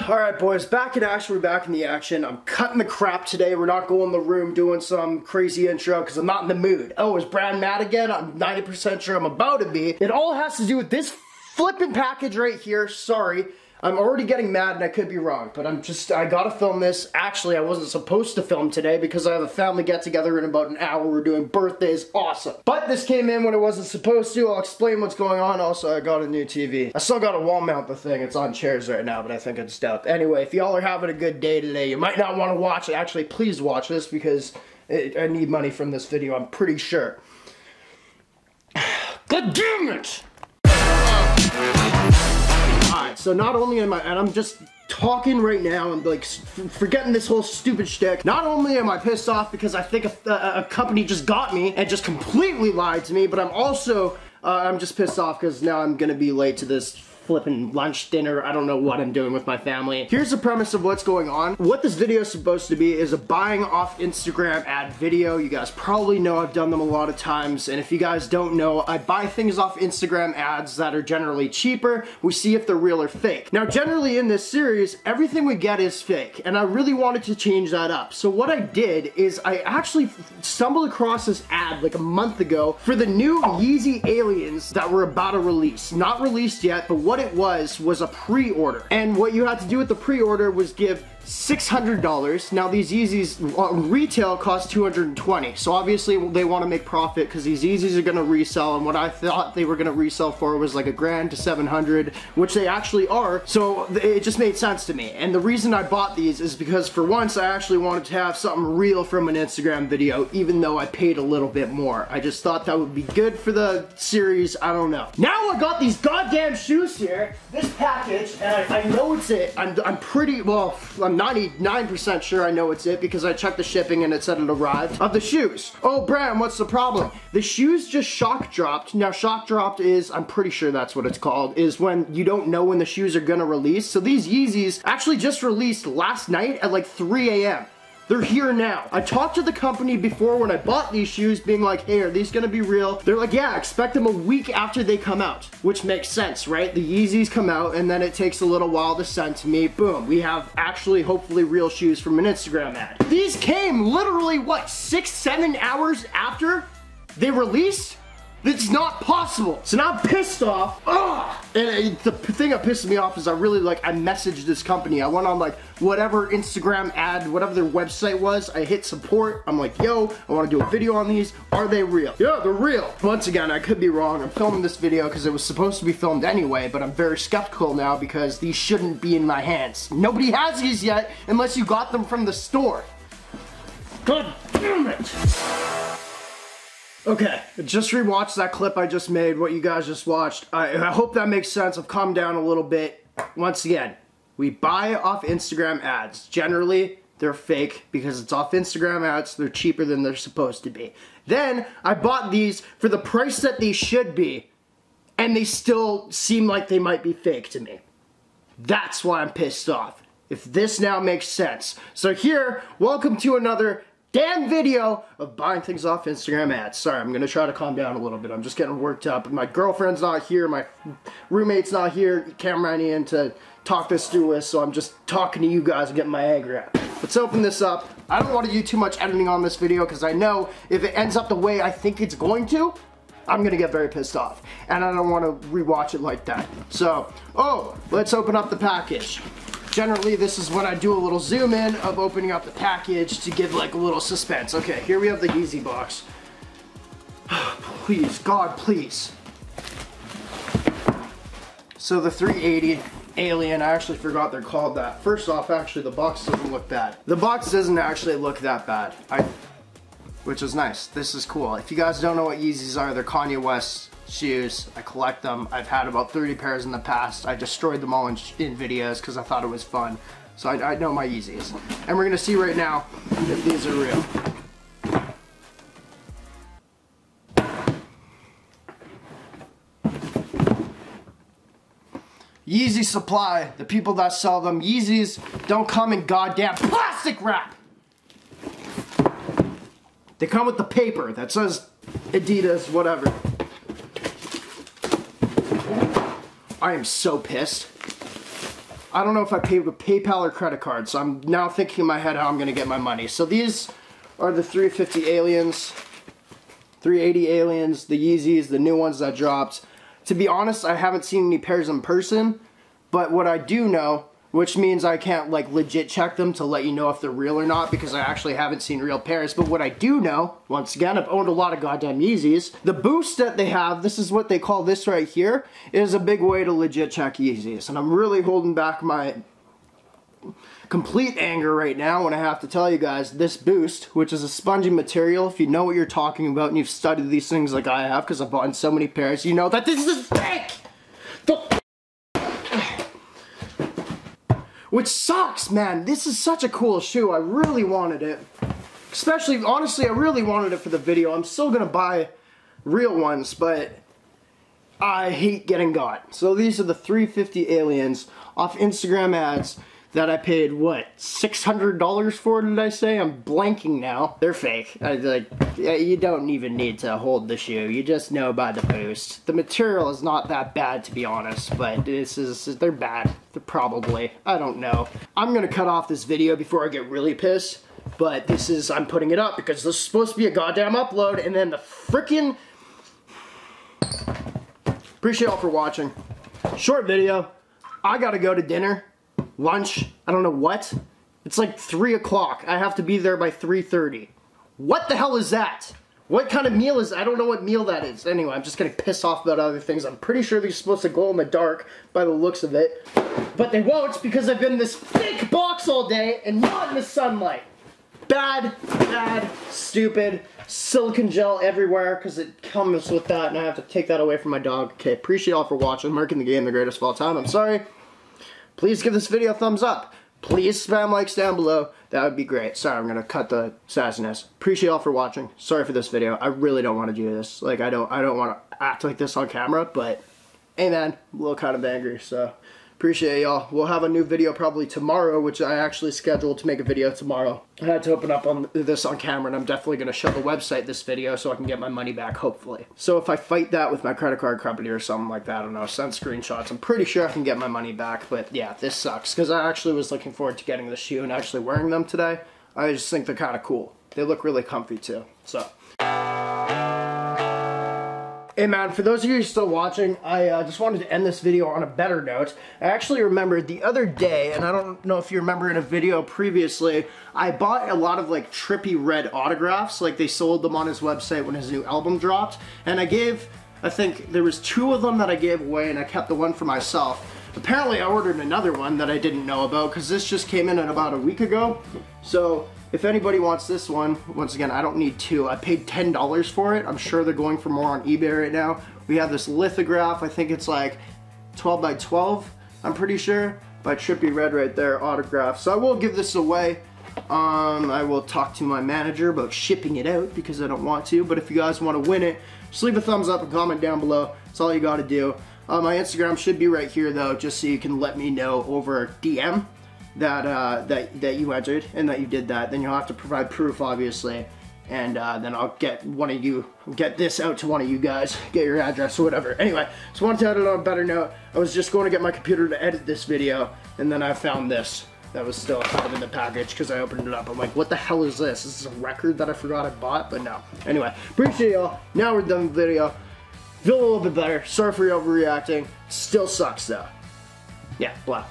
Alright boys, back in action, we're back in the action. I'm cutting the crap today. We're not going in the room doing some crazy intro because I'm not in the mood. Oh, is Brad mad again? I'm 90% sure I'm about to be. It all has to do with this flipping package right here. Sorry. I'm already getting mad and I could be wrong, but I gotta film this. Actually, I wasn't supposed to film today because I have a family get-together in about an hour. We're doing birthdays. Awesome. But this came in when it wasn't supposed to. I'll explain what's going on. Also, I got a new TV. I still gotta wall mount the thing. It's on chairs right now, but I think it's dope. Anyway, if y'all are having a good day today, you might not want to watch it. Actually, please watch this because I need money from this video, I'm pretty sure. God damn it! Alright, so not only am and I'm just talking right now and like forgetting this whole stupid shtick. Not only am I pissed off because I think a company just got me and just completely lied to me, but I'm also, I'm just pissed off because now I'm gonna be late to this flipping lunch, dinner, I don't know what I'm doing with my family. Here's the premise of what's going on. What this video is supposed to be is a buying off Instagram ad video. You guys probably know I've done them a lot of times, and if you guys don't know, I buy things off Instagram ads that are generally cheaper. We see if they're real or fake. Now, generally in this series, everything we get is fake, and I really wanted to change that up. So what I did is I actually stumbled across this ad like a month ago for the new YEEZY aliens that were about to release. Not released yet, but what it was a pre-order. And what you had to do with the pre-order was give $600. Now these Yeezys on retail cost $220. So obviously they want to make profit because these Yeezys are going to resell, and what I thought they were going to resell for was like $1,000 to $700, which they actually are. So it just made sense to me. And the reason I bought these is because for once I actually wanted to have something real from an Instagram video, even though I paid a little bit more. I just thought that would be good for the series. I don't know. Now I got these goddamn shoes here, this package, and I know it's it. I'm pretty, well, I'm 99% sure I know it's it because I checked the shipping and it said it arrived. Of the shoes. Oh, Bram, what's the problem? The shoes just shock dropped. Now, shock dropped is, I'm pretty sure that's what it's called, is when you don't know when the shoes are gonna release. So these Yeezys actually just released last night at like 3 a.m. They're here now. I talked to the company before when I bought these shoes, being like, hey, are these gonna be real? They're like, yeah, expect them a week after they come out, which makes sense, right? The Yeezys come out and then it takes a little while to send to me. Boom, we have actually hopefully real shoes from an Instagram ad. These came literally, what, 6-7 hours after they released? It's not possible. So now I'm pissed off. Ugh. And the thing that pisses me off is I messaged this company. I went on like whatever Instagram ad, whatever their website was. I hit support. I'm like, yo, I want to do a video on these. Are they real? Yeah, they're real. Once again, I could be wrong. I'm filming this video because it was supposed to be filmed anyway, but I'm very skeptical now because these shouldn't be in my hands. Nobody has these yet unless you got them from the store. God damn it. Okay, just rewatched that clip I just made, what you guys just watched. I hope that makes sense. I've calmed down a little bit. Once again, we buy off Instagram ads. Generally, they're fake because it's off Instagram ads. They're cheaper than they're supposed to be. Then, I bought these for the price that they should be, and they still seem like they might be fake to me. That's why I'm pissed off. If this now makes sense. So here, welcome to another damn video of buying things off Instagram ads. Sorry, I'm gonna try to calm down a little bit. I'm just getting worked up. My girlfriend's not here, my roommate's not here, Cameron in to talk this through with, so I'm just talking to you guys and getting my anger out. Let's open this up. I don't want to do too much editing on this video because I know if it ends up the way I think it's going to, I'm gonna get very pissed off. And I don't want to rewatch it like that. So, let's open up the package. Generally, this is when I do a little zoom in of opening up the package to give like a little suspense. Okay, here we have the Yeezy box. Please, God, please. So the 380 Alien, I actually forgot they're called that. First off, actually, the box doesn't look bad. The box doesn't actually look that bad, which is nice. This is cool. If you guys don't know what Yeezys are, they're Kanye West shoes. I collect them. I've had about 30 pairs in the past. I destroyed them all in videos because I thought it was fun. So I know my Yeezys. And we're gonna see right now if these are real. Yeezy supply, the people that sell them. Yeezys don't come in goddamn plastic wrap. They come with the paper that says Adidas, whatever. I am so pissed. I don't know if I paid with PayPal or credit card, so I'm now thinking in my head how I'm gonna get my money. So these are the 350 aliens, 380 aliens, the Yeezys, the new ones that dropped. To be honest, I haven't seen any pairs in person, but what I do know, which means I can't like legit check them to let you know if they're real or not, because I actually haven't seen real pairs. But what I do know, once again, I've owned a lot of goddamn Yeezys. The boost that they have, this is what they call this right here, is a big way to legit check Yeezys. And I'm really holding back my complete anger right now when I have to tell you guys this boost, which is a spongy material. If you know what you're talking about and you've studied these things like I have, because I've bought so many pairs, you know that this is fake! Which sucks, man. This is such a cool shoe. I really wanted it. Especially, honestly, I really wanted it for the video. I'm still gonna buy real ones, but I hate getting got. So these are the 350 aliens off Instagram ads that I paid, what, $600 for, did I say? I'm blanking now. They're fake. You don't even need to hold the shoe. You just know by the boost. The material is not that bad, to be honest, but they're bad. They're probably. I don't know. I'm gonna cut off this video before I get really pissed, but I'm putting it up because this is supposed to be a goddamn upload, and then the freaking... Appreciate y'all for watching. Short video. I gotta go to dinner. Lunch, I don't know what. It's like 3 o'clock. I have to be there by 3:30. What the hell is that? What kind of meal is, I don't know what meal that is. Anyway, I'm just getting pissed off about other things. I'm pretty sure they're supposed to glow in the dark by the looks of it. But they won't because I've been in this fake box all day and not in the sunlight. Bad, stupid, silicone gel everywhere because it comes with that and I have to take that away from my dog. Okay, appreciate y'all for watching. Marking the game the greatest of all time. I'm sorry. Please give this video a thumbs up. Please spam likes down below. That would be great. Sorry, I'm gonna cut the sassiness. Appreciate y'all for watching. Sorry for this video. I really don't want to do this. Like I don't want to act like this on camera, but hey man, I'm a little kind of angry, so appreciate y'all. We'll have a new video probably tomorrow, which I actually scheduled to make a video tomorrow. I had to open up on this on camera, and I'm definitely going to show the website this video so I can get my money back, hopefully. So if I fight that with my credit card company or something like that, I don't know, send screenshots, I'm pretty sure I can get my money back. But yeah, this sucks, because I actually was looking forward to getting the shoe and actually wearing them today. I just think they're kind of cool. They look really comfy too, so. Hey man, for those of you who are still watching, I just wanted to end this video on a better note. I actually remembered the other day, and I don't know if you remember in a video previously, I bought a lot of like Trippy Red autographs, like they sold them on his website when his new album dropped, and I think there was 2 of them that I gave away and I kept the one for myself. Apparently I ordered another one that I didn't know about because this just came in at about a week ago. So if anybody wants this one, once again, I don't need 2. I paid $10 for it. I'm sure they're going for more on eBay right now. We have this lithograph. I think it's like 12 by 12, I'm pretty sure, by Trippy Red right there, autograph. So I will give this away. I will talk to my manager about shipping it out because I don't want to. But if you guys want to win it, just leave a thumbs up and comment down below. That's all you got to do. My Instagram should be right here though, just so you can let me know over DM that you entered and that you did that. Then you'll have to provide proof, obviously, and then I'll get this out to one of you guys, get your address or whatever. Anyway, so I wanted to end it on a better note. I was just going to get my computer to edit this video, and then I found this that was still kind of in the package because I opened it up. I'm like, what the hell is this? This is a record that I forgot I bought, but no. Anyway, appreciate y'all. Now we're done with the video. Feel a little bit better. Sorry for overreacting. Still sucks though. Yeah, blah.